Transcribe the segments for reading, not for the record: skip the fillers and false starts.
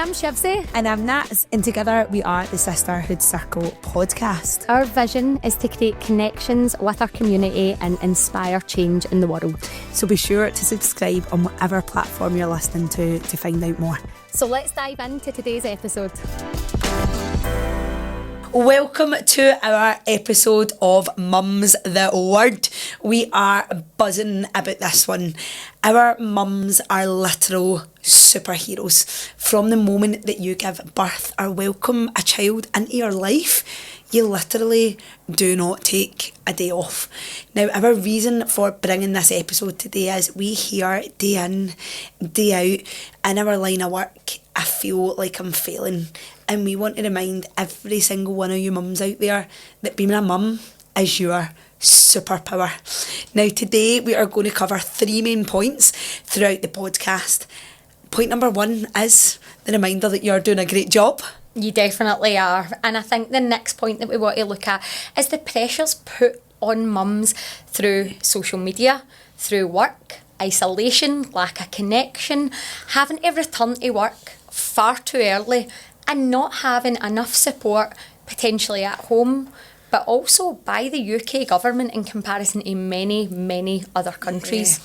I'm Shivsy. And I'm Nats, and together we are the Sisterhood Circle podcast. Our vision is to create connections with our community and inspire change in the world. So be sure to subscribe on whatever platform you're listening to find out more. So let's dive into today's episode. Welcome to our episode of Mum's the Word. We are buzzing about this one. Our mums are literal superheroes. From the moment that you give birth or welcome a child into your life, you literally do not take a day off. Now, our reason for bringing this episode today is we hear day in, day out, in our line of work, I feel like I'm failing. And we want to remind every single one of you mums out there that being a mum is your superpower. Now, today we are going to cover 3 main points throughout the podcast. Point number 1 is the reminder that you're doing a great job. You definitely are. And I think the next point that we want to look at is the pressures put on mums through social media, through work, isolation, lack of connection, having to return to work far too early, and not having enough support potentially at home, but also by the UK government in comparison to many, many other countries.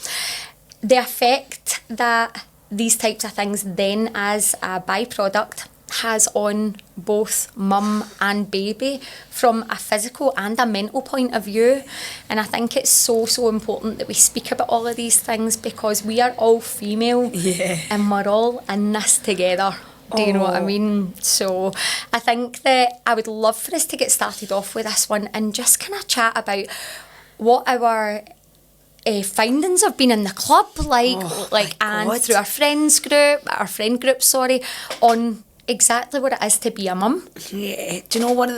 Yeah. The effect that these types of things then as a byproduct has on both mum and baby from a physical and a mental point of view. And I think it's so important that we speak about all of these things because we are all female and we're all in this together. Do you know what I mean? So I think that I would love for us to get started off with this one and just kind of chat about what our findings have been in the club, and through our friend group, on exactly what it is to be a mum. Yeah, do you know one of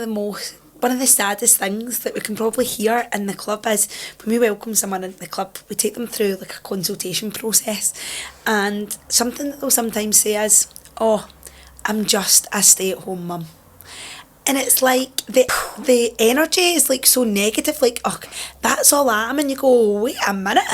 the saddest things that we can probably hear in the club is when we welcome someone into the club, we take them through like a consultation process, and something that they'll sometimes say is, I'm just a stay-at-home mum. And it's like the energy is like so negative, like, that's all I am. And you go, wait a minute.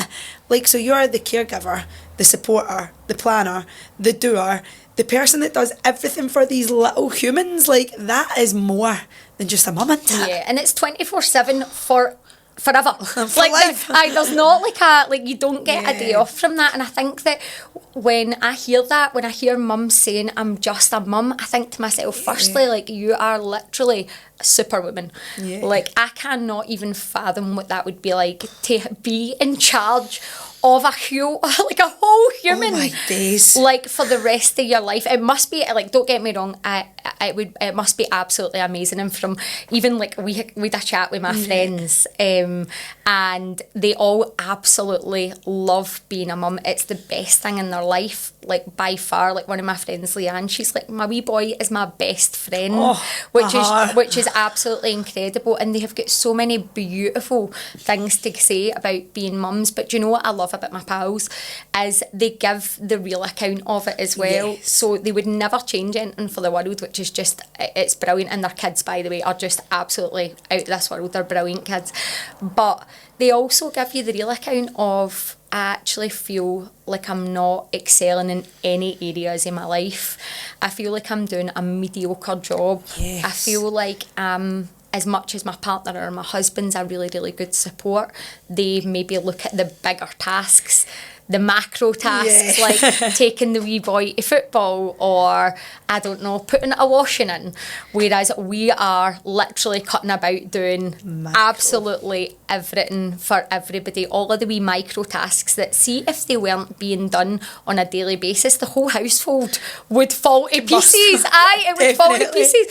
Like, so you're the caregiver, the supporter, the planner, the doer, the person that does everything for these little humans. Like, that is more than just a mum, isn't it? Yeah, and it's 24/7 for forever. For life. There's not you don't get a day off from that. And I think that when I hear mums saying I'm just a mum, I think to myself, firstly, you are literally a superwoman. Yeah. I cannot even fathom what that would be like to be in charge of a whole human. Oh my days. For the rest of your life. It must be, don't get me wrong, it must be absolutely amazing. And from even we had a chat with my friends, and they all absolutely love being a mum. It's the best thing in their life, by far. One of my friends, Leanne, she's like, my wee boy is my best friend, which is absolutely incredible. And they have got so many beautiful things to say about being mums. But do you know what I love about my pals is they give the real account of it as well. Yes. So they would never change anything for the world, which is just, it's brilliant. And their kids, by the way, are just absolutely out of this world. They're brilliant kids. But they also give you the real account of, I actually feel like I'm not excelling in any areas in my life. I feel like I'm doing a mediocre job. Yes. I feel like as much as my partner or my husband's a really, really good support, they maybe look at the bigger tasks, the macro tasks, like taking the wee boy to football or, I don't know, putting a washing in. Whereas we are literally cutting about doing absolutely everything for everybody. All of the wee micro tasks that, see, if they weren't being done on a daily basis, the whole household would fall to pieces. It would fall to pieces.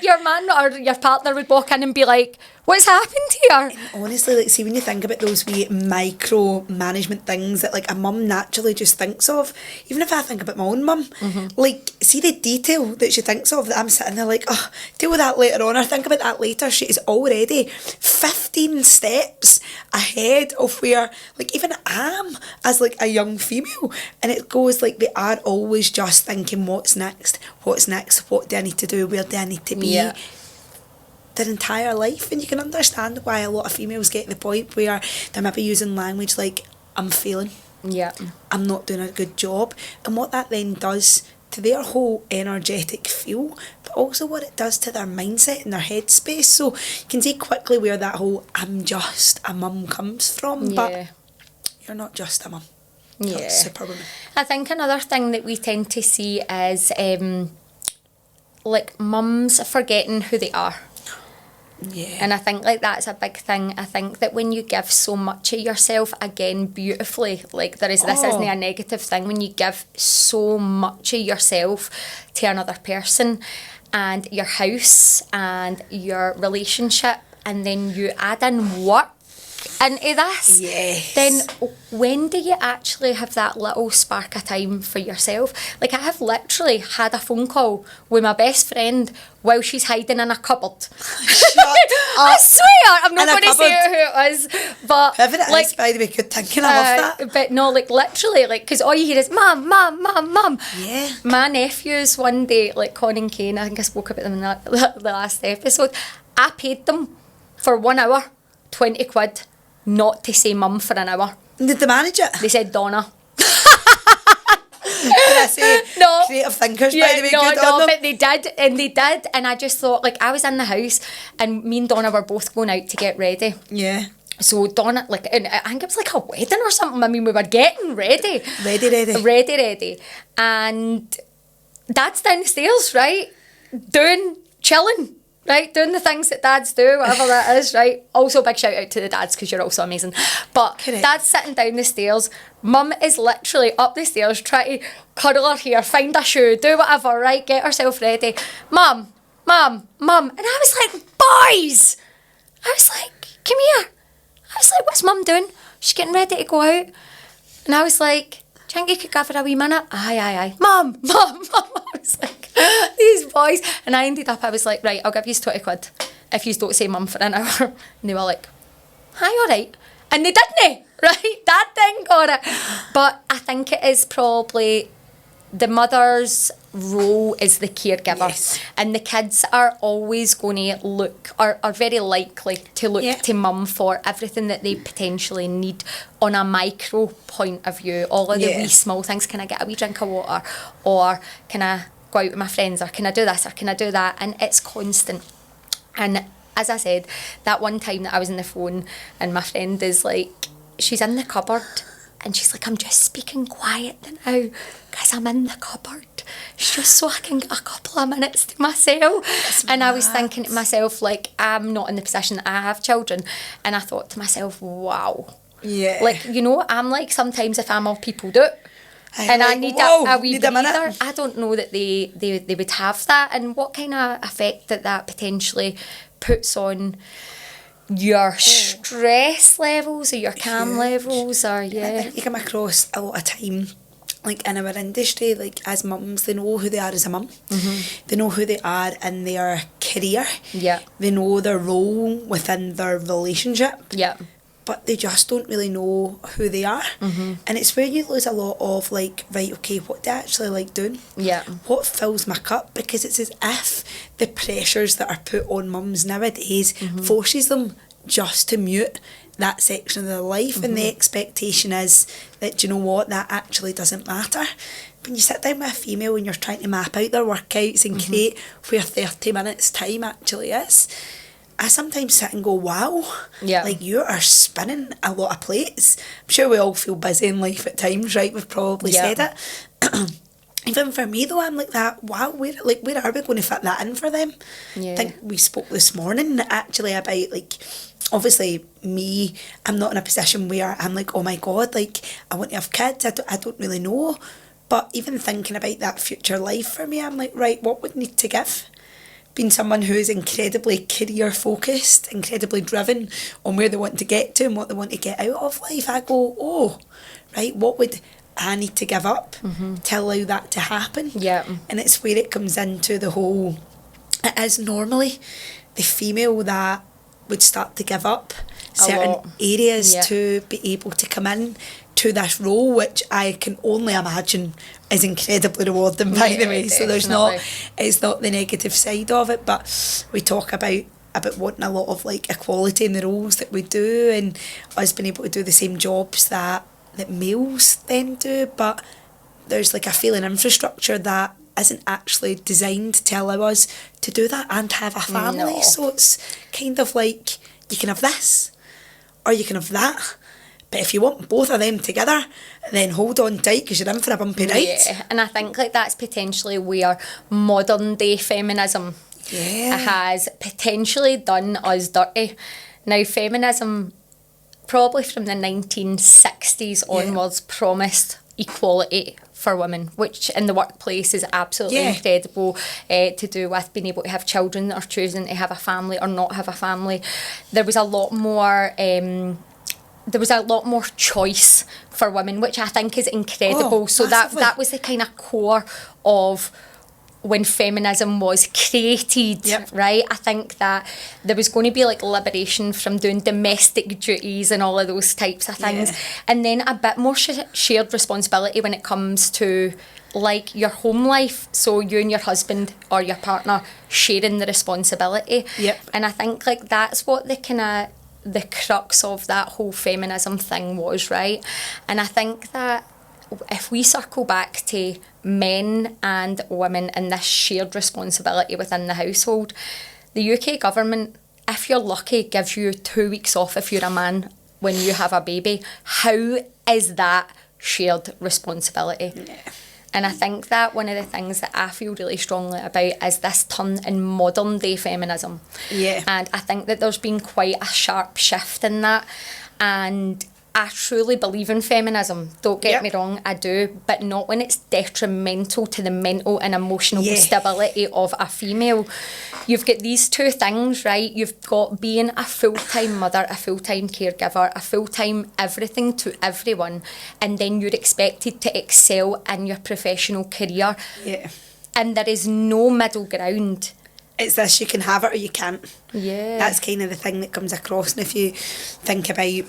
Your man or your partner would walk in and be like, what's happened here? And honestly, see, when you think about those wee micro management things that a mum naturally just thinks of, even if I think about my own mum, see the detail that she thinks of, that I'm sitting there deal with that later on, or think about that later. She is already 15 steps ahead of where even I am as a young female. And it goes they are always just thinking, what's next, what do I need to do, where do I need to be? Their entire life. And you can understand why a lot of females get to the point where they're maybe using language like, I'm failing, I'm not doing a good job. And what that then does to to their whole energetic feel, but also what it does to their mindset and their headspace. So you can see quickly where that whole I'm just a mum comes from, but you're not just a mum. You're a superwoman. I think another thing that we tend to see is like mums forgetting who they are. Yeah. And I think like that's a big thing. I think that when you give so much of yourself, again, beautifully, like this isn't a negative thing, when you give so much of yourself to another person and your house and your relationship, and then you add in work into this, then when do you actually have that little spark of time for yourself? Like, I have literally had a phone call with my best friend while she's hiding in a cupboard. Shut up. I swear, I'm not going to say who it is, but whoever it like, is, by the way, good thinking. I love that. But no, like literally, like, because all you hear is mum, mum, mum, mum. Yeah. My nephews one day, like Con and Kane, I think I spoke about them in the last episode. I paid them for 1 hour, 20 quid, not to say mum for an hour. Did they manage it? They said Donna. Did I say No. creative thinkers, by the way? Good on them. But they did, and I just thought, like, I was in the house, and me and Donna were both going out to get ready. Yeah. So Donna, like, and I think it was like a wedding or something. I mean, we were getting ready. Ready. And Dad's down the stairs, right? Chilling. Right, doing the things that dads do, whatever that is, right? Also, big shout out to the dads, because you're also amazing. But Correct. Dad's sitting down the stairs. Mum is literally up the stairs trying to cuddle her hair, find a shoe, do whatever, right? Get herself ready. Mum. And I was like, boys! I was like, come here. I was like, what's Mum doing? She's getting ready to go out. And I was like, do you think you could give her a wee minute? Aye. Mum. I was like, these boys. And I ended up, I was like, right, I'll give you 20 quid if you don't say mum for an hour. And they were like, aye, all right. And they didn't, right? Dad didn't got it. But I think it is probably the mother's role is the caregiver. Yes. And the kids are always going to look, are very likely to look to mum for everything that they potentially need on a micro point of view. All of the wee small things. Can I get a wee drink of water? Or can I go out with my friends? Or can I do this? Or can I do that? And it's constant. And as I said, that one time that I was on the phone and my friend is like, she's in the cupboard. And she's like, I'm just speaking quiet now because I'm in the cupboard. It's just so I can get a couple of minutes to myself. And I was thinking to myself, like, I'm not in the position that I have children. And I thought to myself, wow. Yeah. Like, you know, I'm like, sometimes if I'm all people do it, and like, I need a wee breather, I don't know that they would have that. And what kind of effect that potentially puts on your stress levels or your calm levels, or I think you come across a lot of time, like in our industry, like as mums, they know who they are as a mum. They know who they are in their career. Yeah. They know their role within their relationship. Yeah. But they just don't really know who they are. And it's where you lose a lot of like, right, okay, what do I actually like doing? Yeah. What fills my cup? Because it's as if the pressures that are put on mums nowadays forces them just to mute that section of their life. And the expectation is that, you know what, that actually doesn't matter. When you sit down with a female and you're trying to map out their workouts and create where 30 minutes time actually is, I sometimes sit and go, wow, like you are spinning a lot of plates. I'm sure we all feel busy in life at times, right? We've probably said it. Even for me though, I'm like that, wow, where are we going to fit that in for them? I think we spoke this morning actually about, like, obviously me, I'm not in a position where I'm like, oh my God, like I want to have kids. I don't really know. But even thinking about that future life for me, I'm like, right, what would need to give? Being someone who is incredibly career focused, incredibly driven on where they want to get to and what they want to get out of life, I go, oh, right, what would I need to give up to allow that to happen? Yeah. And it's where it comes into the whole, it is normally the female that would start to give up certain areas to be able to come in to this role, which I can only imagine is incredibly rewarding, by the way. So it's not the negative side of it, but we talk about wanting a lot of like equality in the roles that we do, and us being able to do the same jobs that males then do, but there's like a failing infrastructure that isn't actually designed to allow us to do that and have a family. No. So it's kind of like, you can have this or you can have that. But if you want both of them together, then hold on tight because you're in for a bumpy ride. Yeah, and I think like that's potentially where modern day feminism has potentially done us dirty. Now, feminism, probably from the 1960s onwards, promised equality for women, which in the workplace is absolutely incredible, to do with being able to have children or choosing to have a family or not have a family. There was a lot more... there was a lot more choice for women, which I think is incredible. So that was the kind of core of when feminism was created, right? I think that there was going to be like liberation from doing domestic duties and all of those types of things. And then a bit more shared responsibility when it comes to like your home life. So you and your husband or your partner sharing the responsibility. And I think like that's what the crux of that whole feminism thing was, right? And I think that if we circle back to men and women and this shared responsibility within the household, the UK government, if you're lucky, gives you 2 weeks off if you're a man when you have a baby. How is that shared responsibility? And I think that one of the things that I feel really strongly about is this turn in modern day feminism. And I think that there's been quite a sharp shift in that. And I truly believe in feminism, don't get me wrong, I do, but not when it's detrimental to the mental and emotional stability of a female. You've got these two things, right? You've got being a full-time mother, a full-time caregiver, a full-time everything to everyone, and then you're expected to excel in your professional career. And there is no middle ground. It's this, you can have it or you can't. That's kind of the thing that comes across. And if you think about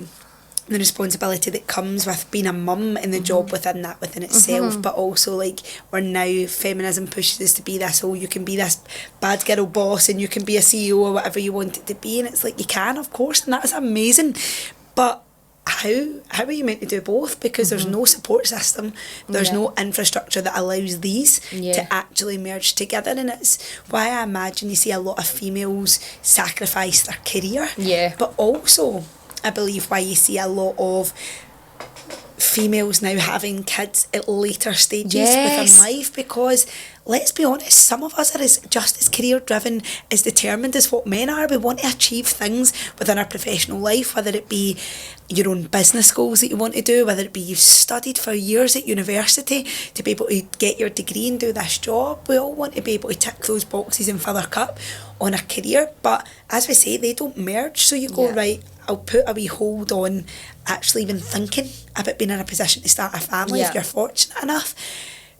the responsibility that comes with being a mum and the job within itself, but also like where now feminism pushes us to be this, you can be this bad girl boss and you can be a CEO or whatever you want it to be, and it's like you can, of course, and that's amazing, but how are you meant to do both? Because there's no support system, there's no infrastructure that allows these to actually merge together, and it's why I imagine you see a lot of females sacrifice their career, but also I believe why you see a lot of females now having kids at later stages within life, because let's be honest, some of us are just as career driven, as determined as what men are. We want to achieve things within our professional life, whether it be your own business goals that you want to do, whether it be you've studied for years at university to be able to get your degree and do this job. We all want to be able to tick those boxes and fill our cup on a career, but as we say, they don't merge. So you go, right, I'll put a wee hold on actually even thinking about being in a position to start a family if you're fortunate enough.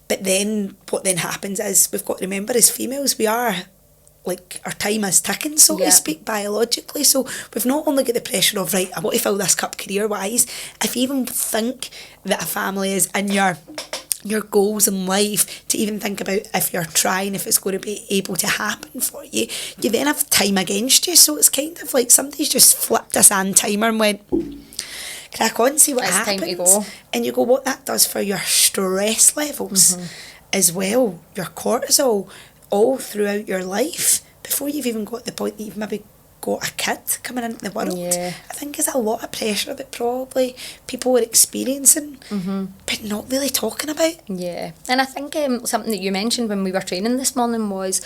But then what then happens is we've got to remember, as females, we are like, our time is ticking, so to speak, biologically. So we've not only got the pressure of, right, I want to fill this cup career wise. If you even think that a family is in your goals in life, to even think about if you're trying, if it's going to be able to happen for you, you then have time against you. So it's kind of like somebody's just flipped a sand timer and went, crack on, see what happens. Time to go. And you go, what that does for your stress levels as well, your cortisol, all throughout your life, before you've even got the point that you've maybe got a kid coming into the world. I think there's a lot of pressure that probably people are experiencing, but not really talking about. And I think something that you mentioned when we were training this morning was,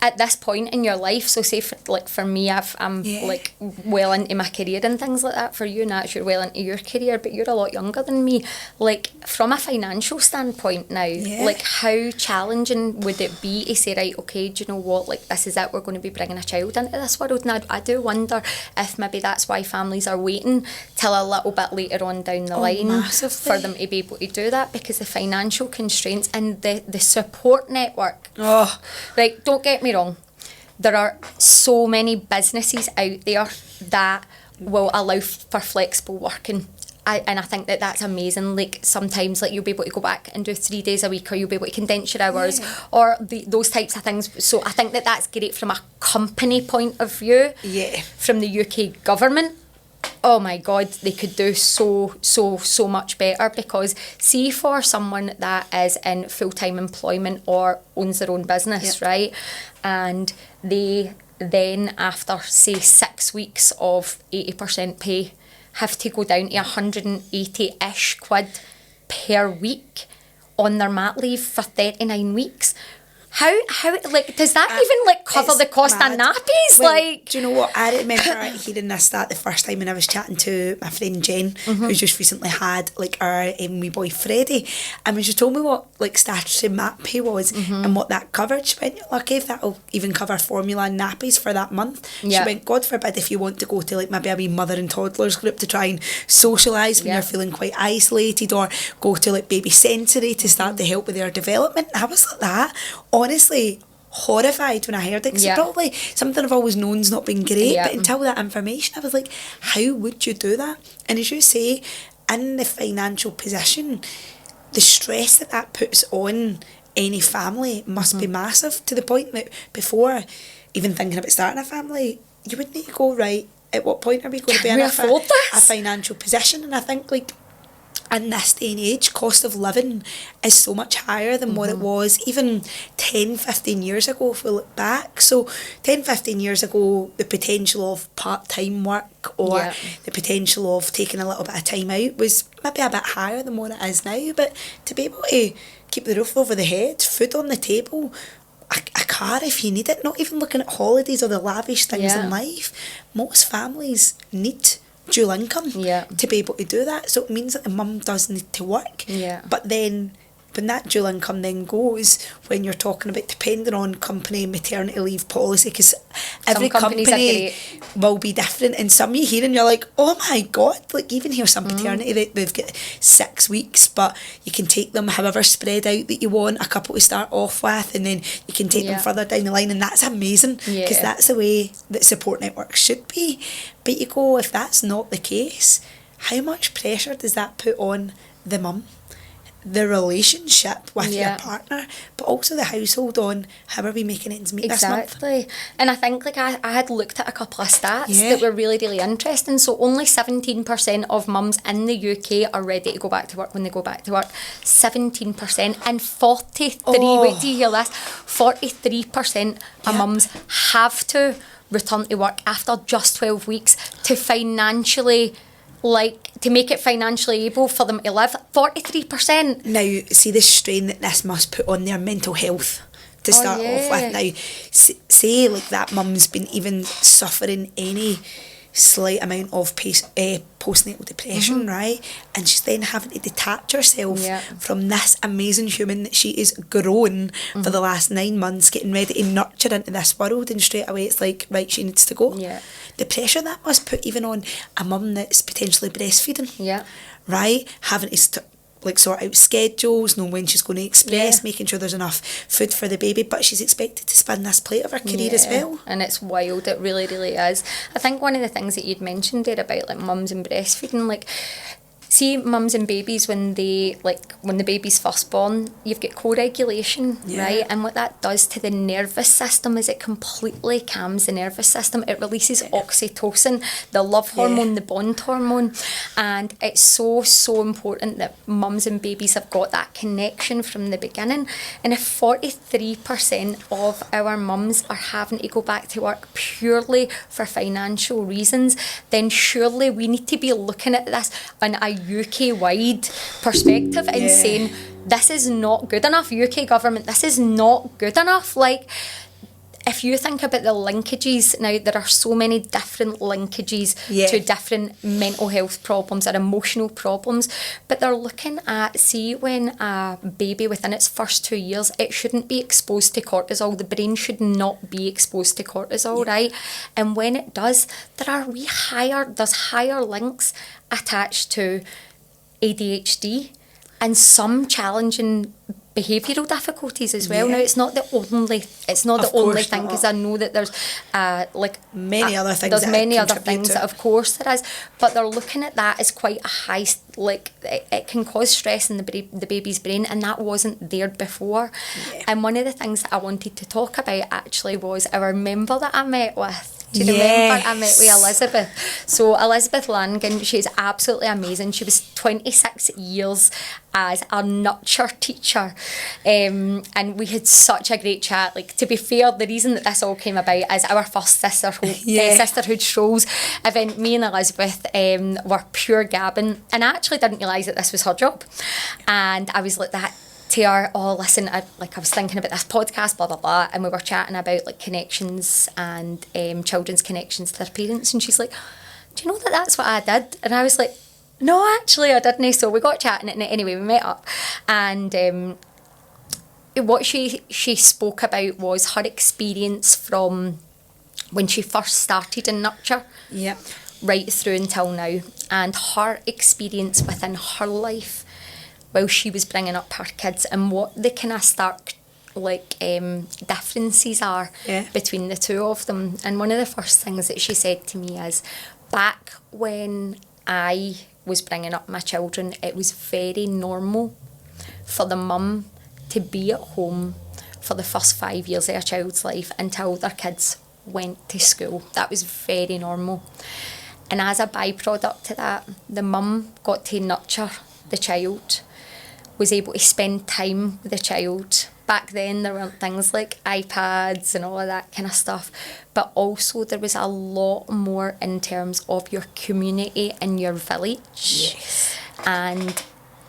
at this point in your life, so say for me, I'm like well into my career and things like that. For you, Nat, you're well into your career, but you're a lot younger than me. Like, from a financial standpoint now, like, how challenging would it be to say, right, okay, do you know what, like, this is it, we're going to be bringing a child into this world. And I do wonder if maybe that's why families are waiting till a little bit later on down the line for them to be able to do that, because the financial constraints and the support network. Right, don't get me wrong, there are so many businesses out there that will allow for flexible working, and I think that that's amazing. Like, sometimes, like, you'll be able to go back and do 3 days a week, or you'll be able to condense your hours, or those types of things. So I think that that's great from a company point of view, from the UK government oh my God, they could do so much better. Because see, for someone that is in full-time employment or owns their own business, right, and they then, after say 6 weeks of 80% pay, have to go down to 180-ish quid per week on their mat leave for 39 weeks. How like, does that even like cover the cost mad. of nappies? Well, like, do you know what? I remember hearing this stat the first time when I was chatting to my friend Jen, who's just recently had like our wee boy Freddie, and when she told me what like statutory mat pay was and what that covered, she went, lucky if that'll even cover formula and nappies for that month. She went, God forbid if you want to go to like maybe a wee mother and toddlers group to try and socialise when you're feeling quite isolated, or go to like baby sensory to start to help with their development. I was like that. Honestly, horrified when I heard it, because it's probably something I've always known's not been great, but until that information I was like, how would you do that? And as you say, in the financial position, the stress that puts on any family must be massive, to the point that before even thinking about starting a family, you would need to go, right, at what point are we going to be in a financial position? And I think like in this day and age, cost of living is so much higher than what it was even 10, 15 years ago if we look back. So 10, 15 years ago, the potential of part-time work or the potential of taking a little bit of time out was maybe a bit higher than what it is now. But to be able to keep the roof over the head, food on the table, a car if you need it, not even looking at holidays or the lavish things in life, most families need dual income to be able to do that. So it means that the mum does need to work. But then when that dual income then goes, when you're talking about depending on company maternity leave policy, because every company will be different, and some you hear and you're like, oh my God, like even here some paternity they've got 6 weeks, but you can take them however spread out that you want, a couple to start off with, and then you can take them further down the line, and that's amazing, because that's the way that support networks should be. But you go, if that's not the case, how much pressure does that put on the mum, the relationship with your partner, but also the household on how are we making ends meet this month? Exactly. And I think like I had looked at a couple of stats that were really, really interesting. So only 17% of mums in the UK are ready to go back to work when they go back to work. 17%. And 43, wait till you hear this, 43% of mums have to return to work after just 12 weeks to financially, like, to make it financially able for them to live. 43%. Now, see the strain that this must put on their mental health to start off with. Now, say like that mum's been even suffering any slight amount of postnatal depression, right? And she's then having to detach herself from this amazing human that she is grown for the last 9 months, getting ready to nurture into this world, and straight away it's like, right, she needs to go. The pressure that must put even on a mum that's potentially breastfeeding, right? Having to like sort out schedules, know when she's going to express, making sure there's enough food for the baby, but she's expected to spin this plate of her career as well. And it's wild, it really, really is. I think one of the things that you'd mentioned there about like mums and breastfeeding, like, see mums and babies when the baby's first born, you've got co-regulation, right? And what that does to the nervous system is it completely calms the nervous system. It releases oxytocin, the love hormone, the bond hormone. And it's so, so important that mums and babies have got that connection from the beginning. And if 43% of our mums are having to go back to work purely for financial reasons, then surely we need to be looking at this on a UK-wide perspective and saying, this is not good enough. UK government, this is not good enough. Like, if you think about the linkages, now there are so many different linkages to different mental health problems or emotional problems, but they're looking at, see, when a baby within its first 2 years, it shouldn't be exposed to cortisol. The brain should not be exposed to cortisol, right? And when it does, there's higher links attached to ADHD and some challenging behavioural difficulties as well. Now it's not the only thing, because I know that there's many other things. There's many other things that of course there is, but they're looking at that as quite a high, like it can cause stress in the baby's brain, and that wasn't there before. And one of the things that I wanted to talk about actually was our member that I met with Do you remember? I met with Elizabeth. So Elizabeth Langan, she's absolutely amazing. She was 26 years as a nurture teacher, and we had such a great chat. Like, to be fair, the reason that this all came about is our first Sisterhood shows event. Me and Elizabeth were pure gabbing, and I actually didn't realise that this was her job. And I was like that to her, oh listen, I was thinking about this podcast, blah blah blah, and we were chatting about like connections and children's connections to their parents, and she's like, do you know that that's what I did? And I was like, no, actually I didn't. So we got chatting, and anyway we met up, and what she spoke about was her experience from when she first started in nurture, right through until now, and her experience within her life while she was bringing up her kids, and what the kind of stark differences are between the two of them. And one of the first things that she said to me is, back when I was bringing up my children, it was very normal for the mum to be at home for the first 5 years of a child's life until their kids went to school. That was very normal. And as a byproduct to that, the mum got to nurture the child, was able to spend time with the child. Back then there weren't things like iPads and all of that kind of stuff, but also there was a lot more in terms of your community and your village. And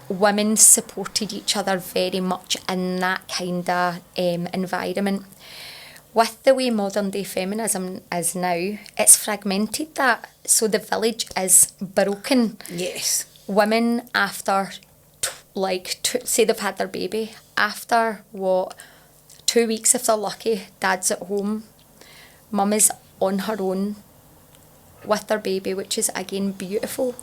women supported each other very much in that kind of environment. With the way modern day feminism is now, it's fragmented that. So the village is broken. Women after say they've had their baby, after 2 weeks if they're lucky, dad's at home, mum is on her own with their baby, which is again beautiful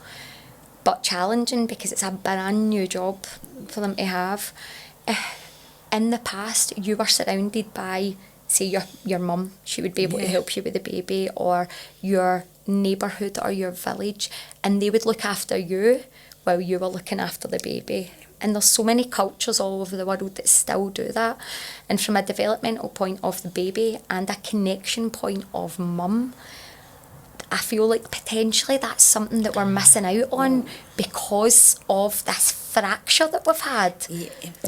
but challenging because it's a brand new job for them to have. In the past you were surrounded by, say, your mum, she would be able to help you with the baby, or your neighbourhood or your village, and they would look after you while you were looking after the baby. And there's so many cultures all over the world that still do that. And from a developmental point of the baby and a connection point of mum, I feel like potentially that's something that we're missing out on because of this fracture that we've had.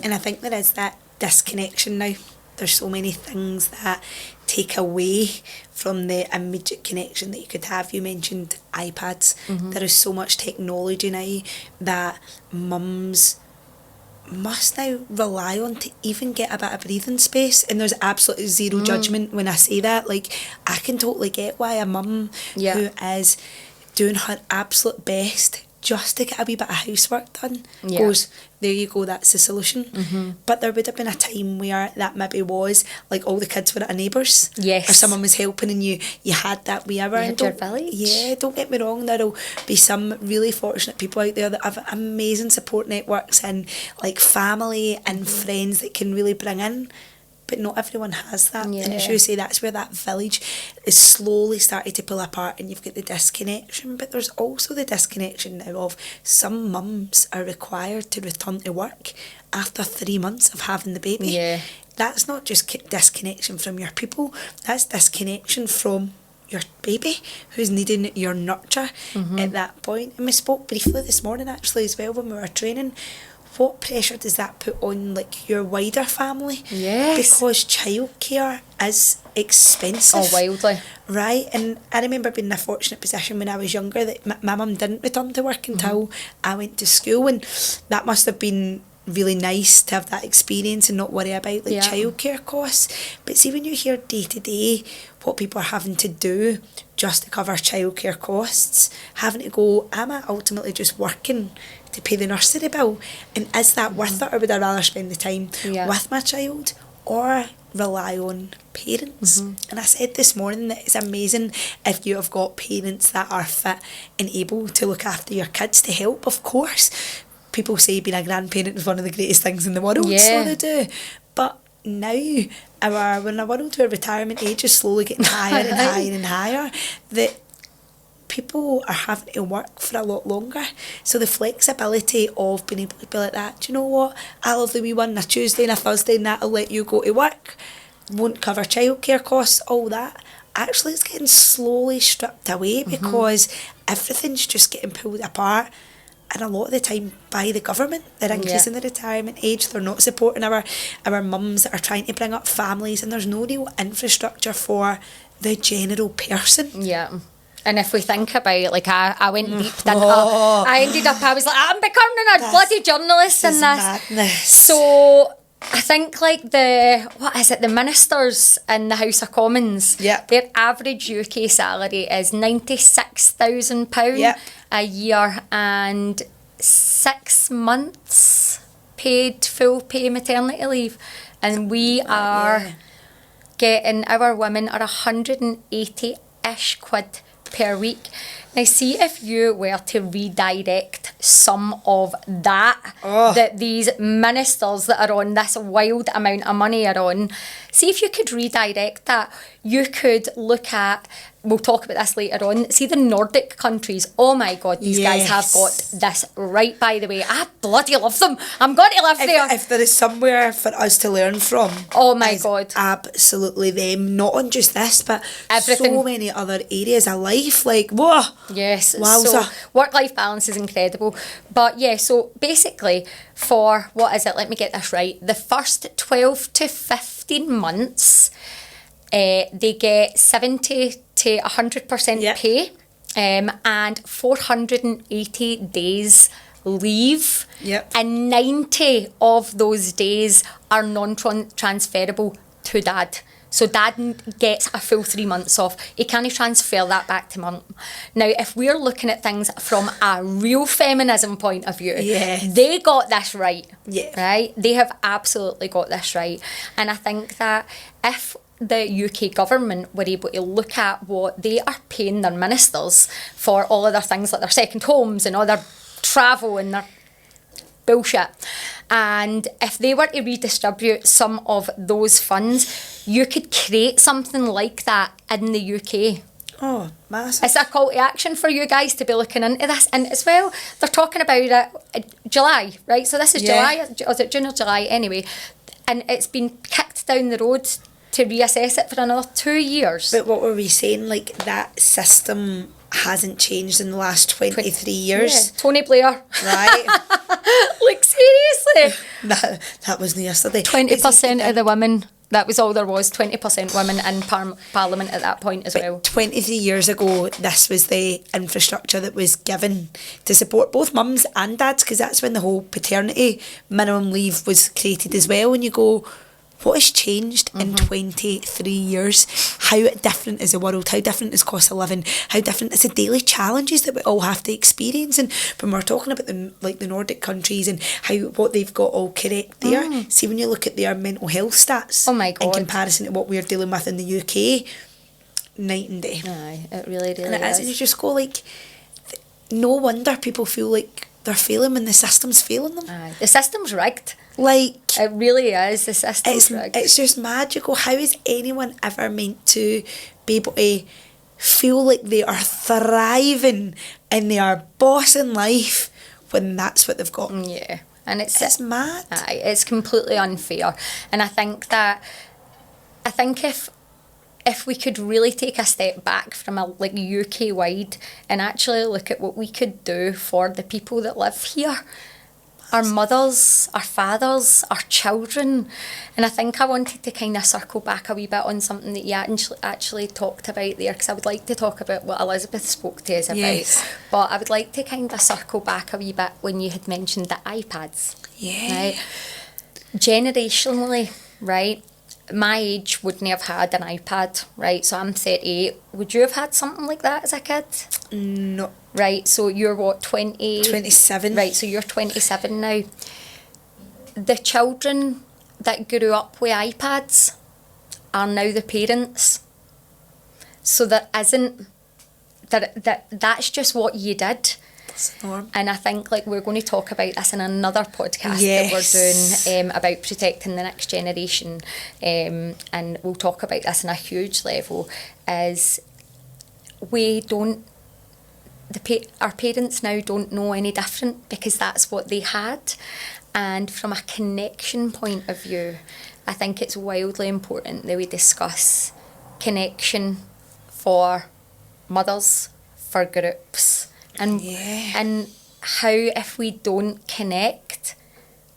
And I think there is that disconnection now. There's so many things that take away from the immediate connection that you could have. You mentioned iPads. There is so much technology now that mums must now rely on to even get a bit of breathing space, and there's absolutely zero judgment when I say that. Like, I can totally get why a mum who is doing her absolute best just to get a wee bit of housework done goes, there you go, that's the solution. But there would have been a time where that maybe was like all the kids were at a neighbour's, or someone was helping, and you had that wee hour. You had your village. Don't get me wrong, there'll be some really fortunate people out there that have amazing support networks and like family and friends that can really bring in. But not everyone has that. And as you say, that's where that village is slowly starting to pull apart, and you've got the disconnection. But there's also the disconnection now of some mums are required to return to work after 3 months of having the baby. That's not just disconnection from your people, that's disconnection from your baby who's needing your nurture at that point. And we spoke briefly this morning actually as well when we were training. What pressure does that put on like your wider family? Because childcare is expensive. Oh, wildly. Right, and I remember being in a fortunate position when I was younger that my mum didn't return to work until I went to school, and that must have been really nice to have that experience and not worry about like childcare costs. But see, when you hear day to day what people are having to do just to cover childcare costs, having to go, am I ultimately just working to pay the nursery bill, and is that worth it, or would I rather spend the time with my child or rely on parents? And I said this morning that it's amazing if you have got parents that are fit and able to look after your kids to help. Of course, people say being a grandparent is one of the greatest things in the world, so they do. But now we're in a world where retirement age is slowly getting higher and higher and higher, that people are having to work for a lot longer. So the flexibility of being able to be like that, do you know what, I'll have the wee one on a Tuesday and a Thursday and that'll let you go to work, won't cover childcare costs, all that. actually it's getting slowly stripped away because everything's just getting pulled apart. And a lot of the time by the government. They're increasing the retirement age. They're not supporting our mums that are trying to bring up families, and there's no real infrastructure for the general person. Yeah. And if we think about, like, I went deep, didn't I? I ended up, I was like, I'm becoming a bloody journalist in this. Madness. So I think, like, the ministers in the House of Commons, their average UK salary is £96,000 a year, and 6 months paid full pay maternity leave. And we are getting, our women are 180-ish quid per week. Now, see if you were to redirect some of that these ministers that are on this wild amount of money are on, see if you could redirect that. You could look at, we'll talk about this later on, see the Nordic countries. Oh my God, these guys have got this right, by the way. I bloody love them. I'm going to live there. If there is somewhere for us to learn from, oh my God, absolutely them. Not on just this, but everything. So many other areas of life. Like, whoa. Yes. Wowza. So work-life balance is incredible. But yeah, so basically for, what is it? Let me get this right. The first 12 to 15 months, they get 70 to 100% pay, and 480 days leave, and 90 of those days are non-transferable to dad. So dad gets a full 3 months off. He can't transfer that back to mum. Now, if we're looking at things from a real feminism point of view, they got this right. Right? They have absolutely got this right. And I think that if the UK government were able to look at what they are paying their ministers for all of their things, like their second homes and all their travel and their bullshit, and if they were to redistribute some of those funds, you could create something like that in the UK. Oh, massive. It's a call to action for you guys to be looking into this. And as well, they're talking about it July, right? So this is July, or is it June or July anyway? And it's been kicked down the road to reassess it for another 2 years. But what were we saying? Like, that system hasn't changed in the last 23 years. Yeah. Tony Blair. Right. Like, seriously. That wasn't yesterday. 20% of the women, that was all there was, 20% women in Parliament at that point as well. 23 years ago, this was the infrastructure that was given to support both mums and dads, because that's when the whole paternity minimum leave was created as well. And you go, what has changed in 23 years? How different is the world? How different is cost of living? How different is the daily challenges that we all have to experience? And when we're talking about the Nordic countries and what they've got all correct there, see when you look at their mental health stats, oh my God, in comparison to what we're dealing with in the UK, night and day. Aye, it really and it is. And you just go like, no wonder people feel like they're failing when the system's failing them. Aye. The system's rigged. Like, it really is. The system's rigged. It's just magical. How is anyone ever meant to be able to feel like they are thriving and they are bossing life when that's what they've got? Yeah. And it's mad. Aye, it's completely unfair. And I think if we could really take a step back from a UK wide and actually look at what we could do for the people that live here, our mothers, our fathers, our children. And I think I wanted to kind of circle back a wee bit on something that you actually talked about there, because I would like to talk about what Elizabeth spoke to us about. Yes. But I would like to kind of circle back a wee bit when you had mentioned the iPads. Yeah. Right? Generationally, right? My age wouldn't have had an iPad, right? So I'm 38. Would you have had something like that as a kid? No. Right, so you're what, 20? 27. Right, so you're 27 now. The children that grew up with iPads are now the parents. So there isn't, that's just what you did. That's the norm. And I think we're going to talk about this in another podcast that we're doing about protecting the next generation, and we'll talk about this on a huge level, is our parents now don't know any different, because that's what they had. And from a connection point of view, I think it's wildly important that we discuss connection for mothers, for groups, and how if we don't connect,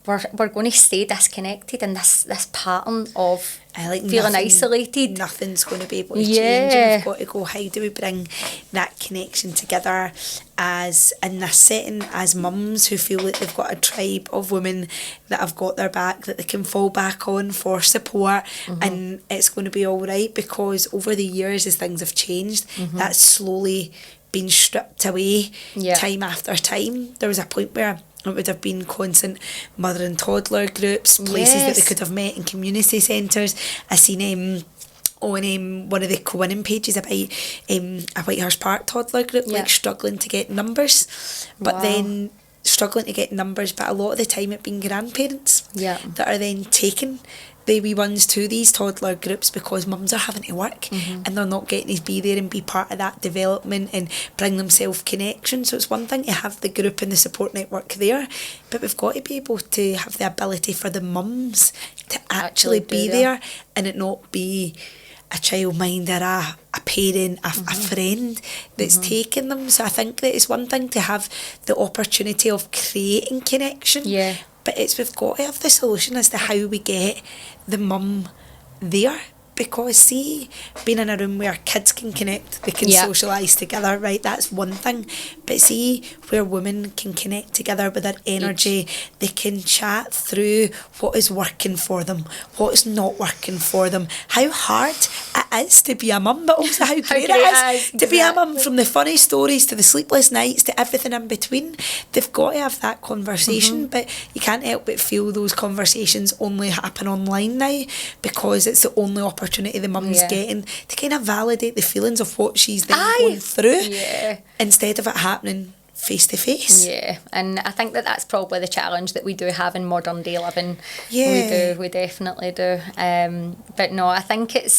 we're going to stay disconnected in this pattern of feeling isolated. Nothing's going to be able to change. And we've got to go, how do we bring that connection together as in this setting as mums who feel like they've got a tribe of women that have got their back, that they can fall back on for support, and it's going to be all right, because over the years as things have changed, that's slowly been stripped away time after time. There was a point where it would have been constant mother and toddler groups, places that they could have met in community centres. I seen on one of the co-winning pages about a Whitehurst Park toddler group like struggling to get numbers, but then struggling to get numbers, but a lot of the time it being grandparents that are then taking the wee ones to these toddler groups because mums are having to work and they're not getting to be there and be part of that development and bring them self-connection. So it's one thing to have the group and the support network there, but we've got to be able to have the ability for the mums to actually be there and it not be a childminder, a parent, a friend that's taking them. So I think that it's one thing to have the opportunity of creating connection, but we've got to have the solution as to how we get the mum there. Because see, being in a room where kids can connect, they can socialise together, right, that's one thing. But see, where women can connect together with their energy, they can chat through what is working for them, what is not working for them, how hard it is to be a mum, but also how great it is to be a mum, from the funny stories to the sleepless nights to everything in between. They've got to have that conversation, but you can't help but feel those conversations only happen online now, because it's the only opportunity the mum's getting to kind of validate the feelings of what she's then going through, instead of it happening face to face. And I think that's probably the challenge that we do have in modern day living. We definitely do. But no, I think it's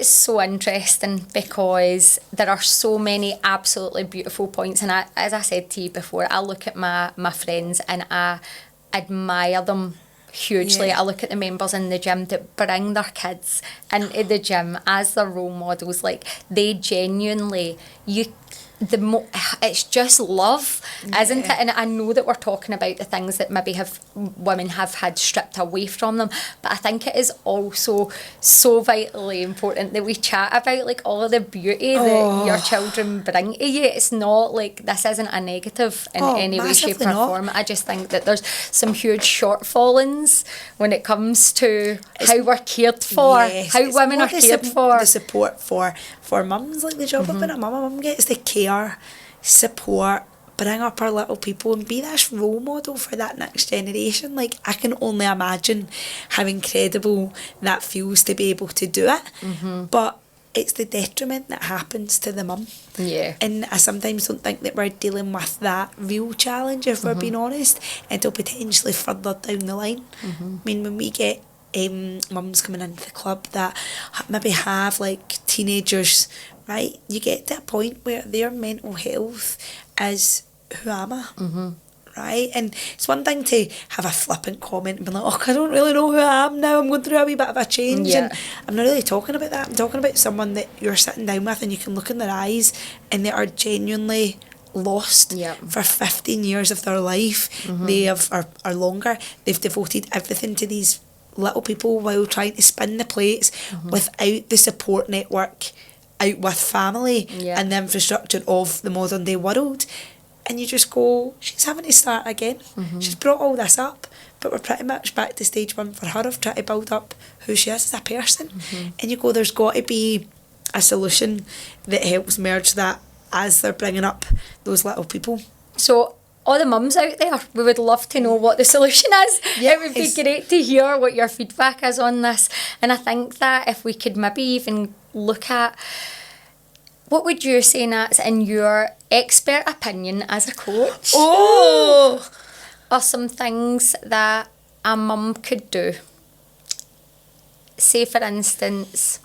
so interesting because there are so many absolutely beautiful points, and as I said to you before, I look at my friends and I admire them hugely. I look at the members in the gym that bring their kids into the gym as their role models. Like, they genuinely, it's just love, isn't it? And I know that we're talking about the things that maybe women have had stripped away from them, but I think it is also so vitally important that we chat about like all of the beauty that your children bring to you. It's not like this isn't a negative in any way, shape or form. I just think that there's some huge shortfallings when it comes to how we're cared for, how women are cared for. The support for mums, like the job of being a mum gets the care, support, bring up our little people and be this role model for that next generation. Like, I can only imagine how incredible that feels to be able to do it, but it's the detriment that happens to the mum. And I sometimes don't think that we're dealing with that real challenge, if we're being honest, until potentially further down the line. I mean, when we get mums coming into the club that maybe have like teenagers, right, you get to a point where their mental health is, who am I? Right? And it's one thing to have a flippant comment and be like, oh, I don't really know who I am now, I'm going through a wee bit of a change. And I'm not really talking about that. I'm talking about someone that you're sitting down with and you can look in their eyes and they are genuinely lost for 15 years of their life. They have, or longer, they've devoted everything to these little people while trying to spin the plates without the support network out with family and the infrastructure of the modern day world. And you just go, she's having to start again. She's brought all this up, but we're pretty much back to stage one for her of trying to build up who she is as a person. And you go, there's got to be a solution that helps merge that as they're bringing up those little people. So all the mums out there, we would love to know what the solution is. It would be great to hear what your feedback is on this. And I think that if we could maybe even look at, what would you say, Nats, in your expert opinion as a coach, are some things that a mum could do? Say, for instance,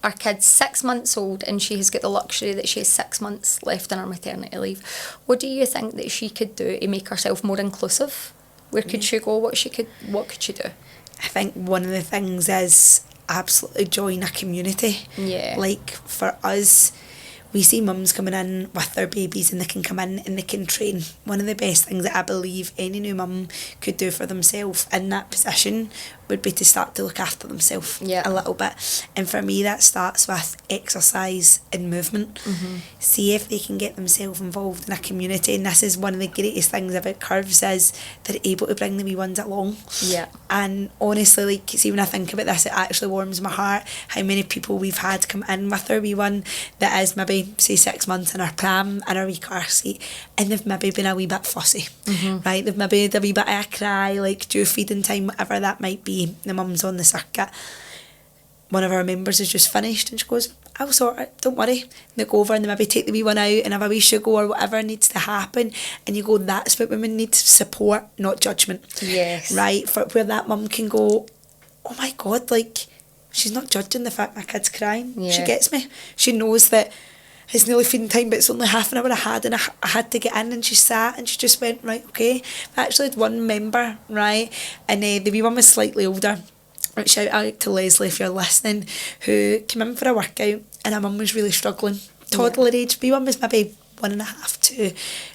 our kid's 6 months old and she has got the luxury that she has 6 months left in her maternity leave. What do you think that she could do to make herself more inclusive? Where could she go? What could she do? I think one of the things is absolutely join a community. Yeah. Like for us, we see mums coming in with their babies and they can come in and they can train. One of the best things that I believe any new mum could do for themselves in that position would be to start to look after themselves a little bit. And for me, that starts with exercise and movement. See if they can get themselves involved in a community. And this is one of the greatest things about Curves is they're able to bring the wee ones along. Yeah. And honestly, like, see, when I think about this, it actually warms my heart how many people we've had come in with their wee one that is maybe, say, 6 months in our pram, in our wee car seat, and they've maybe been a wee bit fussy, right? They've maybe had a wee bit of a cry, like due feeding time, whatever that might be. The mum's on the circuit. One of our members has just finished and she goes, I'll sort it, don't worry. And they go over and they maybe take the wee one out and have a wee sugar or whatever needs to happen. And you go, that's what women need, support, not judgment. Yes. Right? For where that mum can go, oh my God, like, she's not judging the fact my kid's crying. Yeah. She gets me. She knows that it's nearly feeding time, but it's only half an hour I had, and I had to get in, and she sat, and she just went, right, okay. I actually had one member, right, and the wee one was slightly older. Shout out to Leslie if you're listening, who came in for a workout, and her mum was really struggling. Toddler age, wee one was maybe 1.5, 2,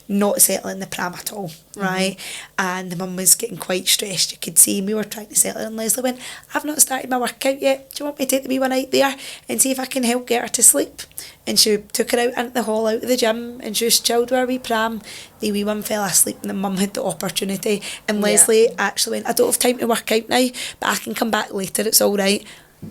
not settling the pram at all, right? And the mum was getting quite stressed. You could see we were trying to settle her, and Leslie went, I've not started my workout yet. Do you want me to take the wee one out there and see if I can help get her to sleep? And she took her out into the hall, out of the gym, and she just chilled with her wee pram. The wee one fell asleep, and the mum had the opportunity. And Leslie actually went, I don't have time to work out now, but I can come back later, it's all right.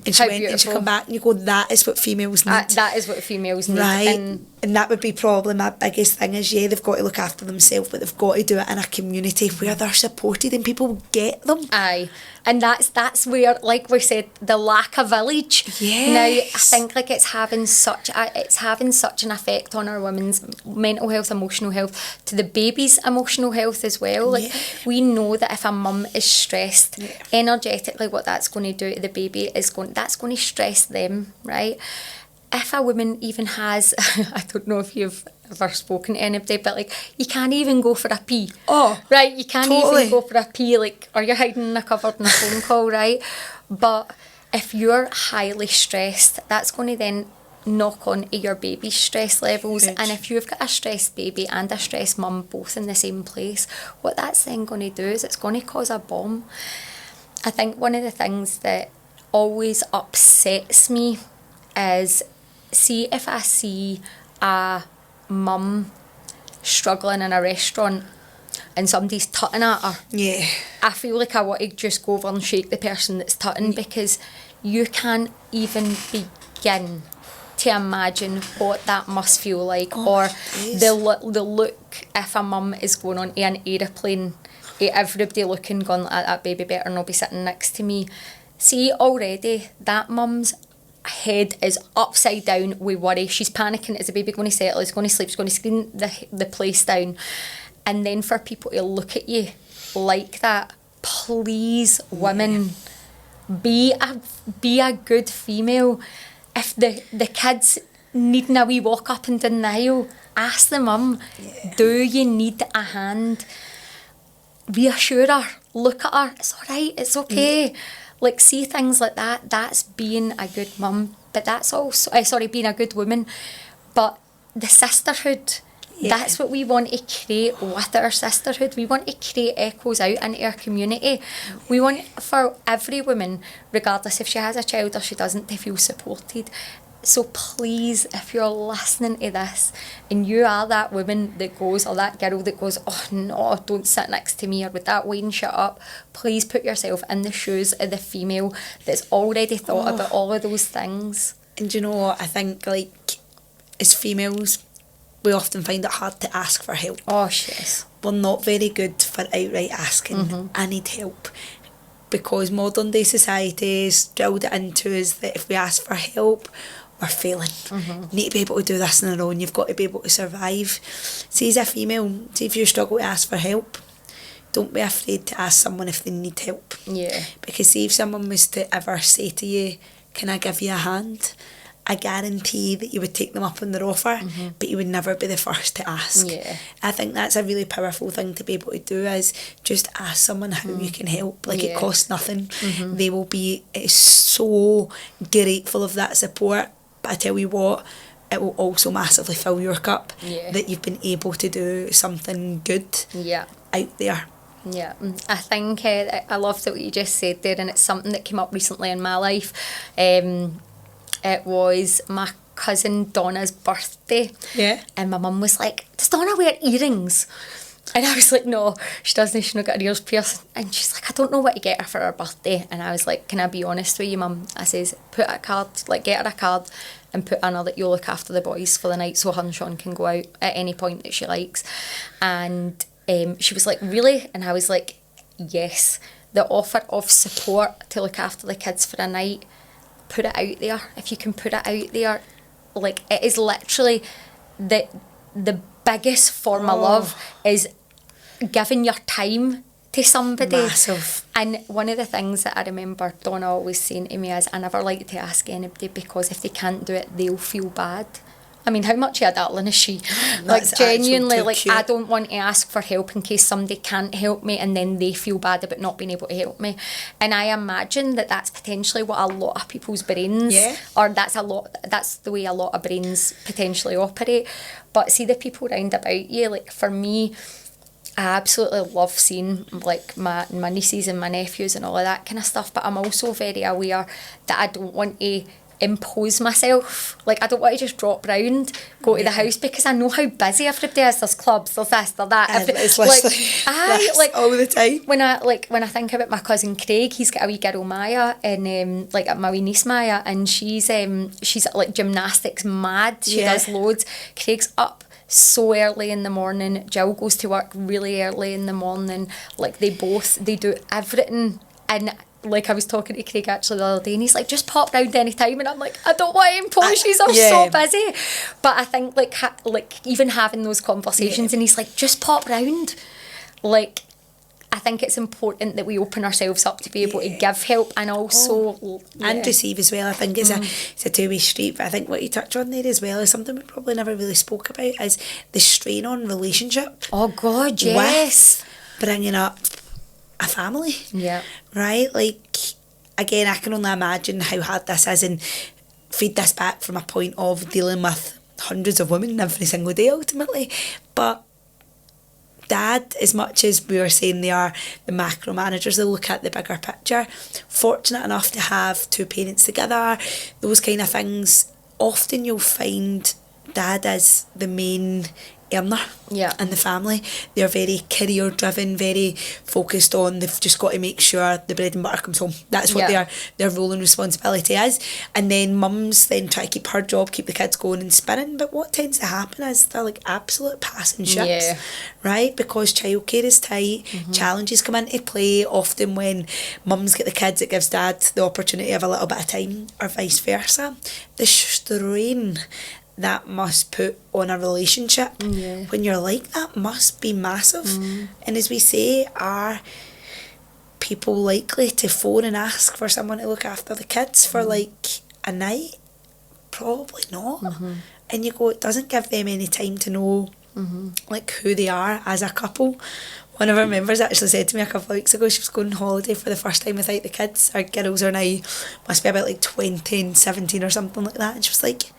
And she How went beautiful. and she come back and you go, that is what females need. That is what females need. Right. And that would be probably my biggest thing is, they've got to look after themselves, but they've got to do it in a community where they're supported and people get them. Aye. And that's where, like we said, the lack of village. Yes. Now, I think like it's having such an effect on our women's mental health, emotional health, to the baby's emotional health as well. Like we know that if a mum is stressed, energetically, what that's going to do to the baby is that's going to stress them, right? If a woman even has, I don't know if you've ever spoken to anybody, but like you can't even go for a pee. Oh, right, you can't totally. even go for a pee, like, or you're hiding in a cupboard in a phone call, right? But if you're highly stressed, that's going to then knock on to your baby's stress levels. Huge. And if you've got a stressed baby and a stressed mum both in the same place, what that's then going to do is it's going to cause a bomb. I think one of the things that always upsets me is, see if I see a mum struggling in a restaurant and somebody's tutting at her. Yeah. I feel like I want to just go over and shake the person that's tutting, because you can't even begin to imagine what that must feel like. Or the look if a mum is going on an aeroplane, everybody looking, going, that baby better not be sitting next to me. See, already that mum's head is upside down with worry. She's panicking. Is the baby going to settle? Is going to sleep? Is going to screen the place down? And then for people to look at you like that, please, women, be a good female. If the kids needing a wee walk up and down the aisle, ask the mum, do you need a hand? Reassure her. Look at her. It's all right. It's okay. Like, see things like that. That's being a good mum. But that's also, being a good woman. But the sisterhood, that's what we want to create with our sisterhood. We want to create echoes out into our community. We want for every woman, regardless if she has a child or she doesn't, to feel supported. So please, if you're listening to this and you are that woman that goes, or that girl that goes, oh no, don't sit next to me, or with that wine, shut up, please put yourself in the shoes of the female that's already thought about all of those things. And you know what, I think, like, as females, we often find it hard to ask for help. Oh, yes. We're not very good for outright asking, I need help. Because modern day society has drilled it into us that if we ask for help, we're failing. You need to be able to do this on our own. You've got to be able to survive. See, as a female, see if you struggle to ask for help, don't be afraid to ask someone if they need help. Yeah. Because see, if someone was to ever say to you, can I give you a hand? I guarantee that you would take them up on their offer, but you would never be the first to ask. Yeah. I think that's a really powerful thing to be able to do, is just ask someone how you can help. Like, it costs nothing. They will be so grateful of that support. But I tell you what, it will also massively fill your cup that you've been able to do something good out there. Yeah, I think I loved what you just said there, and it's something that came up recently in my life. It was my cousin Donna's birthday. Yeah. And my mum was like, does Donna wear earrings? And I was like, no, she doesn't. She's not got her ears pierced. And she's like, I don't know what to get her for her birthday. And I was like, can I be honest with you, Mum? I says, put a card, like, get her a card and put in her that you'll look after the boys for the night so her and Sean can go out at any point that she likes. And she was like, really? And I was like, yes. The offer of support to look after the kids for a night, put it out there. If you can put it out there, like, it is literally the biggest form of love is giving your time to somebody. Massive. And one of the things that I remember Donna always saying to me is, I never like to ask anybody, because if they can't do it, they'll feel bad. I mean, how much of a darling is she? Like, genuinely, like, cute. I don't want to ask for help in case somebody can't help me and then they feel bad about not being able to help me. And I imagine that that's potentially what a lot of people's brains, or that's the way a lot of brains potentially operate. But see, the people round about you, like, for me, I absolutely love seeing, like, my nieces and my nephews and all of that kind of stuff, but I'm also very aware that I don't want to impose myself. Like, I don't want to just drop round, go to the house, because I know how busy everybody is. There's clubs, there's this, there's that. It's like all the time. When I think about my cousin Craig, he's got a wee girl Maya, and like my wee niece Maya, and she's like gymnastics mad. She does loads. Craig's up so early in the morning. Jill goes to work really early in the morning. Like, they do everything. And like, I was talking to Craig actually the other day, and he's like, just pop round any time, and I'm like, I don't want to impose, she's so busy. But I think like even having those conversations, and he's like, just pop round. Like, I think it's important that we open ourselves up to be able to give help, and also and receive as well. I think it's a two-way street. But I think what you touch on there as well is something we probably never really spoke about, is the strain on relationship. Oh God, yes. With bringing up a family. Yeah. Right? Like, again, I can only imagine how hard this is, and feed this back from a point of dealing with hundreds of women every single day ultimately. But Dad, as much as we were saying they are the macro managers, they look at the bigger picture. Fortunate enough to have two parents together, those kind of things, often you'll find Dad is the main earner in the family. They're very career driven, very focused on, they've just got to make sure the bread and butter comes home. That's what their role and responsibility is. And then mums then try to keep her job, keep the kids going and spinning. But what tends to happen is they're like absolute passing ships, right? Because childcare is tight, challenges come into play. Often when mums get the kids, it gives Dad the opportunity of a little bit of time, or vice versa. The strain that must put on a relationship when you're like that must be massive. And as we say, are people likely to phone and ask for someone to look after the kids for like a night? Probably not. And you go, it doesn't give them any time to know like who they are as a couple. One of our members actually said to me a couple of weeks ago, she was going on holiday for the first time without the kids. Our girls are now, must be about like 20 and 17 or something like that. And she was like,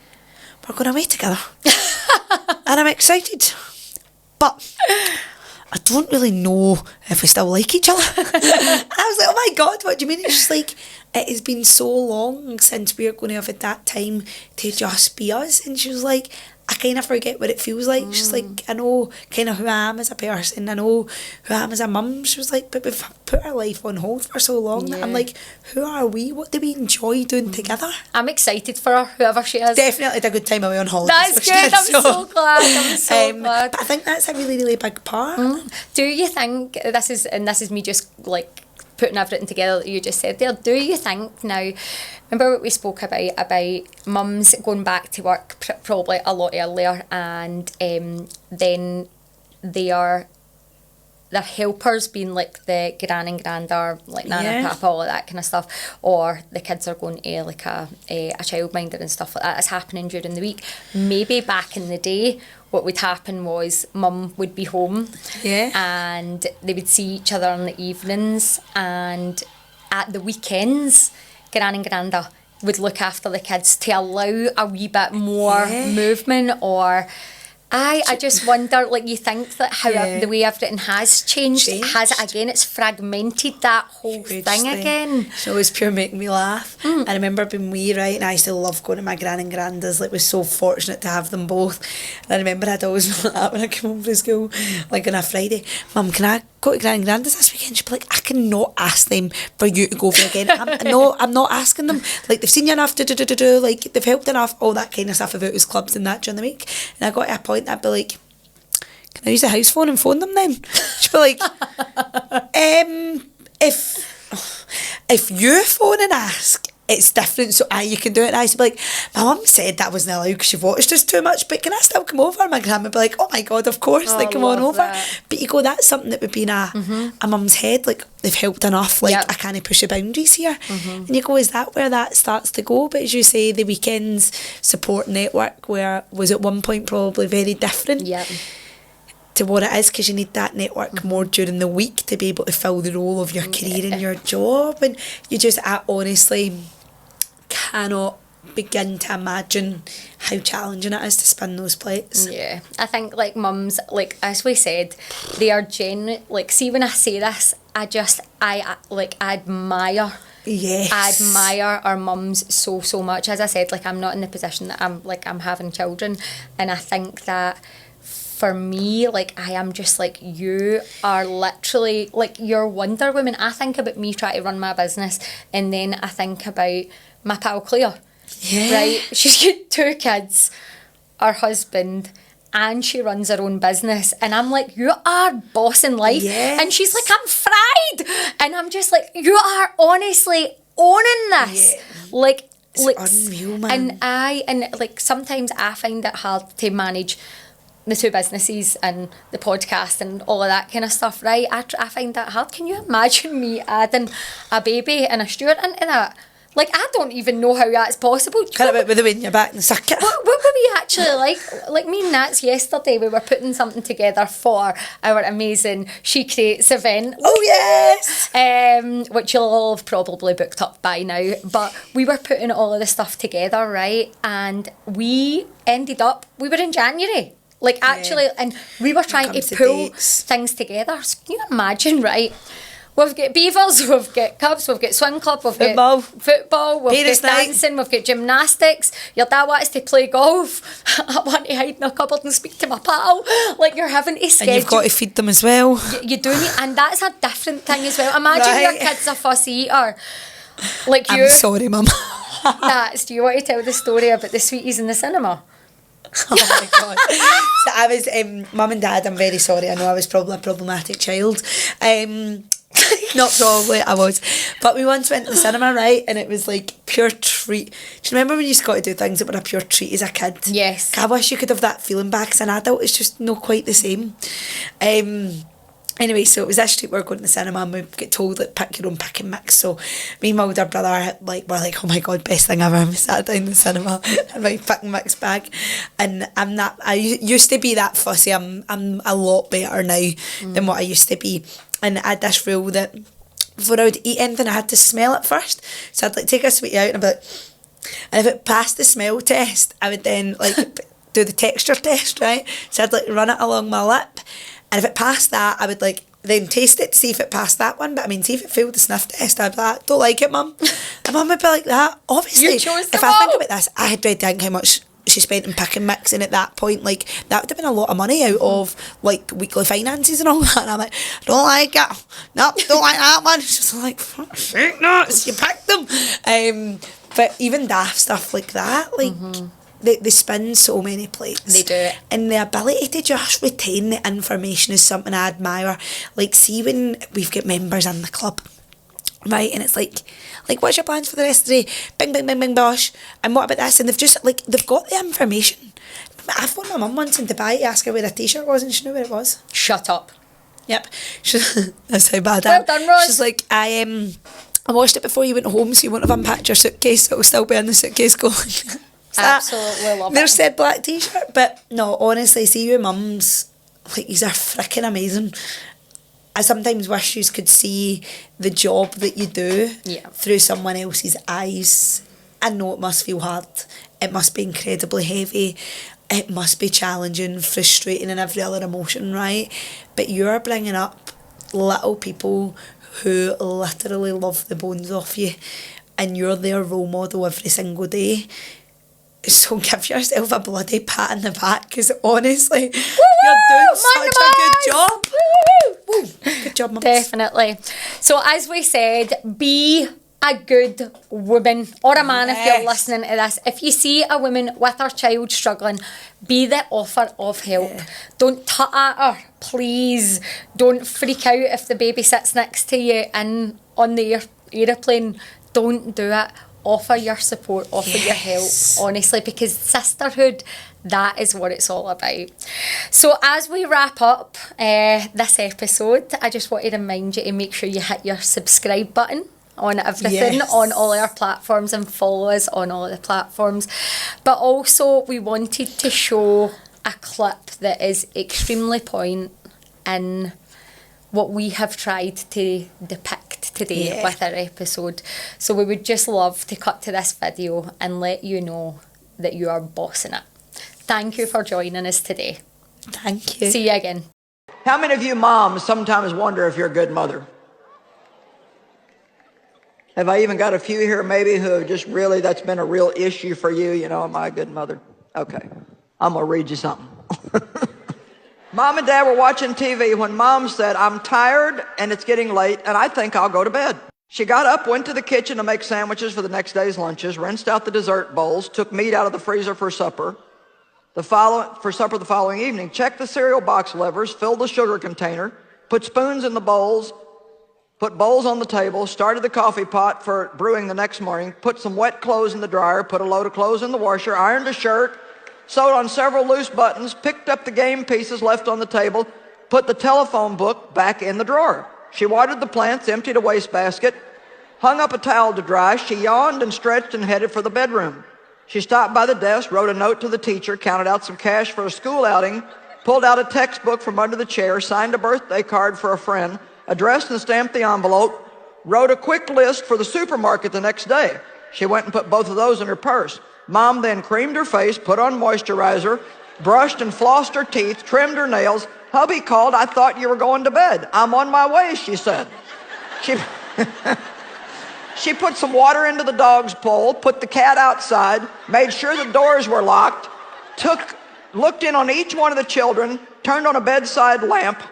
we're going away together. And I'm excited. But I don't really know if we still like each other. And I was like, oh my God, what do you mean? It's just like, it has been so long since we're going to have had that time to just be us. And she was like, I kind of forget what it feels like. She's like, I know kind of who I am as a person. I know who I am as a mum. She was like, but we've put our life on hold for so long. I'm like, who are we? What do we enjoy doing together? I'm excited for her, whoever she is. Definitely had a good time away on holiday. That's good. I'm so glad. I'm so glad. But I think that's a really, really big part. Do you think, this is me just like putting everything together that you just said there, do you think now, remember what we spoke about mums going back to work probably a lot earlier, and then they are their helpers being like the gran and granda, or like nana, Yeah. papa, all of that kind of stuff, or the kids are going to like a childminder and stuff like that is happening during the week. Maybe back in the day, what would happen was mum would be home, and they would see each other in the evenings, and at the weekends, gran and granda would look after the kids to allow a wee bit more movement. Or I just wonder, like, you think that how the way everything has changed, has it again, it's fragmented that whole thing again. So it was pure making me laugh. I remember being wee, right, and I used to love going to my gran and grandas, like, was so fortunate to have them both. And I remember I'd always be like that when I came home from school, like on a Friday, Mum, can I go to gran and grandas this weekend? She'd be like, I cannot ask them for you to go for again. I'm not asking them. Like, they've seen you enough to do, like, they've helped enough, all that kind of stuff, if it was clubs and that during the week. And I got to a point I'd be like, can I use the house phone and phone them then? She'd be like, if you phone and ask, it's different, so you can do it. And I used to be like, my mum said that wasn't allowed because she watched us too much, but can I still come over? My grandma would be like, oh my God, of course, like, come on over. That. But you go, that's something that would be in a mum's head, like, they've helped enough, like, I can't push the boundaries here. And you go, is that where that starts to go? But as you say, the weekends support network, where was at one point probably very different to what it is, because you need that network more during the week to be able to fill the role of your career and your job. And you just, I honestly cannot begin to imagine how challenging it is to spin those plates. Yeah, I think, like, mums, like, as we said, they are like, see, when I say this, I admire. Yes. I admire our mums so much. As I said, like, I'm not in the position that I'm having children, and I think that for me, like, I am just like, you are literally like, you're Wonder Woman. I think about me trying to run my business, and then I think about my pal Claire. Right? She's got 2 kids, her husband, and she runs her own business. And I'm like, you are bossing life. Yes. And she's like, I'm fried. And I'm just like, you are honestly owning this. Like, it's unreal, man. And like, sometimes I find it hard to manage the 2 businesses and the podcast and all of that kind of stuff, right? I find that hard. Can you imagine me adding a baby and a steward into that? Like, I don't even know how that's possible. Kind of with the wind in your back and suck it. What were we actually like? Like, me and Nats yesterday, we were putting something together for our amazing She Creates event. Oh, yes! Which you'll all have probably booked up by now. But we were putting all of the stuff together, right? And we ended up, we were in January. Like, actually, and we were trying to pull things together. So can you imagine, right? We've got beavers, we've got cubs, we've got swim club, we've got football, we've got dancing, we've got gymnastics. Your dad wants to play golf. I want to hide in a cupboard and speak to my pal. Like, you're having to schedule. And you've got to feed them as well. You do need, and that's a different thing as well. Imagine your kid's a fussy eater. Like, you. I'm sorry, Mum. Nats, do you want to tell the story about the sweeties in the cinema? Oh my God. So I was, Mum and Dad, I'm very sorry, I know I was probably a problematic child. Not probably, I was. But we once went to the cinema, right? And it was like pure treat. Do you remember when you just got to do things that were a pure treat as a kid? Yes. I wish you could have that feeling back as an adult. It's just not quite the same. Anyway, so it was this street we were going to the cinema, and we get told, like, pick your own pick and mix. So me and my older brother, like, were like, oh my God, best thing ever. And we sat down in the cinema in my pick and mix bag. And I used to be that fussy. I'm a lot better now than what I used to be. And I had this rule that before I would eat anything, I had to smell it first. So I'd, like, take a sweetie out and I'd be like, and if it passed the smell test, I would then, like, do the texture test, right? So I'd, like, run it along my lip. And if it passed that, I would, like, then taste it to see if it passed that one. But I mean, see if it failed the sniff test, I'd be like, don't like it, Mum. And Mum would be like that. Obviously, if I think about this, I had read down how much she spent in pick and mix, and at that point, like, that would have been a lot of money out of, like, weekly finances and all that. And I'm like, I don't like it. Nope, don't like that one. She's like, fuck's sake, nuts, you picked them. But even daft stuff like that, like, they spin so many plates. They do. And the ability to just retain the information is something I admire. Like, see when we've got members in the club, right, and it's like, what's your plans for the rest of the day? Bing, bing, bing, bing, bosh. And what about this? And they've just, like, they've got the information. I phoned my mum once in Dubai to ask her where a t-shirt was, and she knew where it was. Shut up. Yep. That's how bad Well done, Ros. She's like, I washed it before you went home, so you won't have unpacked your suitcase. It'll still be in the suitcase going. Absolutely love it. There's said black t-shirt, but no, honestly, see you mums, like, these are freaking amazing. I sometimes wish you could see the job that you do through someone else's eyes. I know it must feel hard. It must be incredibly heavy. It must be challenging, frustrating, and every other emotion, right? But you're bringing up little people who literally love the bones off you, and you're their role model every single day. So give yourself a bloody pat on the back, because honestly, you're doing such a good job. Woo! Good job, mums. Definitely. So as we said, be a good woman, or a man if you're listening to this. If you see a woman with her child struggling, be the offer of help. Don't tut at her, please. Don't freak out if the baby sits next to you and on the aeroplane. Don't do it. Offer your support, offer your help, honestly, because sisterhood, that is what it's all about. So as we wrap up this episode, I just want to remind you to make sure you hit your subscribe button on everything, on all our platforms, and follow us on all the platforms. But also we wanted to show a clip that is extremely poignant in what we have tried to depict today with our episode. So we would just love to cut to this video and let you know that you are bossing it. Thank you for joining us today. Thank you. See you again. How many of you moms sometimes wonder if you're a good mother? Have I even got a few here maybe who have just really, that's been a real issue for you? You know, am I a good mother? Okay, I'm gonna read you something. Mom and Dad were watching TV when Mom said, I'm tired and it's getting late and I think I'll go to bed. She got up, went to the kitchen to make sandwiches for the next day's lunches, rinsed out the dessert bowls, took meat out of the freezer for supper. The following evening, checked the cereal box levers, filled the sugar container, put spoons in the bowls, put bowls on the table, started the coffee pot for brewing the next morning, put some wet clothes in the dryer, put a load of clothes in the washer, ironed a shirt, sewed on several loose buttons, picked up the game pieces left on the table, put the telephone book back in the drawer. She watered the plants, emptied a wastebasket, hung up a towel to dry. She yawned and stretched and headed for the bedroom. She stopped by the desk, wrote a note to the teacher, counted out some cash for a school outing, pulled out a textbook from under the chair, signed a birthday card for a friend, addressed and stamped the envelope, wrote a quick list for the supermarket the next day. She went and put both of those in her purse. Mom then creamed her face, put on moisturizer, brushed and flossed her teeth, trimmed her nails. Hubby called, I thought you were going to bed. I'm on my way, she said. She put some water into the dog's bowl, put the cat outside, made sure the doors were locked, looked in on each one of the children, turned on a bedside lamp,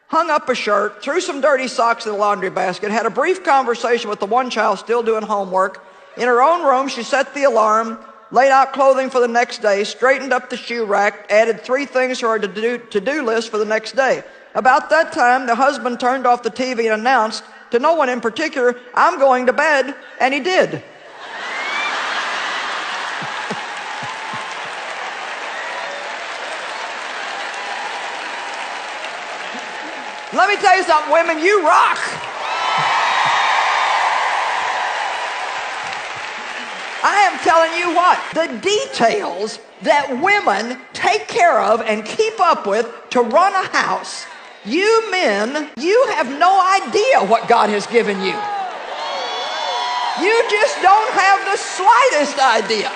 hung up a shirt, threw some dirty socks in the laundry basket, had a brief conversation with the one child still doing homework. In her own room, she set the alarm, laid out clothing for the next day, straightened up the shoe rack, added 3 things to her to-do list for the next day. About that time, the husband turned off the TV and announced, to no one in particular, I'm going to bed, and he did. Let me tell you something, women, you rock. I am telling you what, the details that women take care of and keep up with to run a house, you men, you have no idea what God has given you. You just don't have the slightest idea.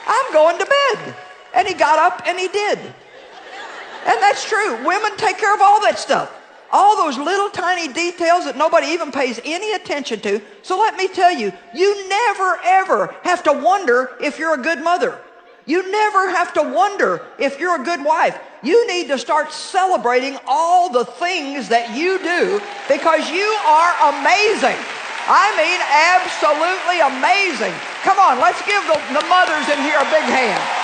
I'm going to bed. And he got up and he did. And that's true. Women take care of all that stuff. All those little tiny details that nobody even pays any attention to. So let me tell you, you never ever have to wonder if you're a good mother. You never have to wonder if you're a good wife. You need to start celebrating all the things that you do because you are amazing. I mean, absolutely amazing. Come on, let's give the mothers in here a big hand.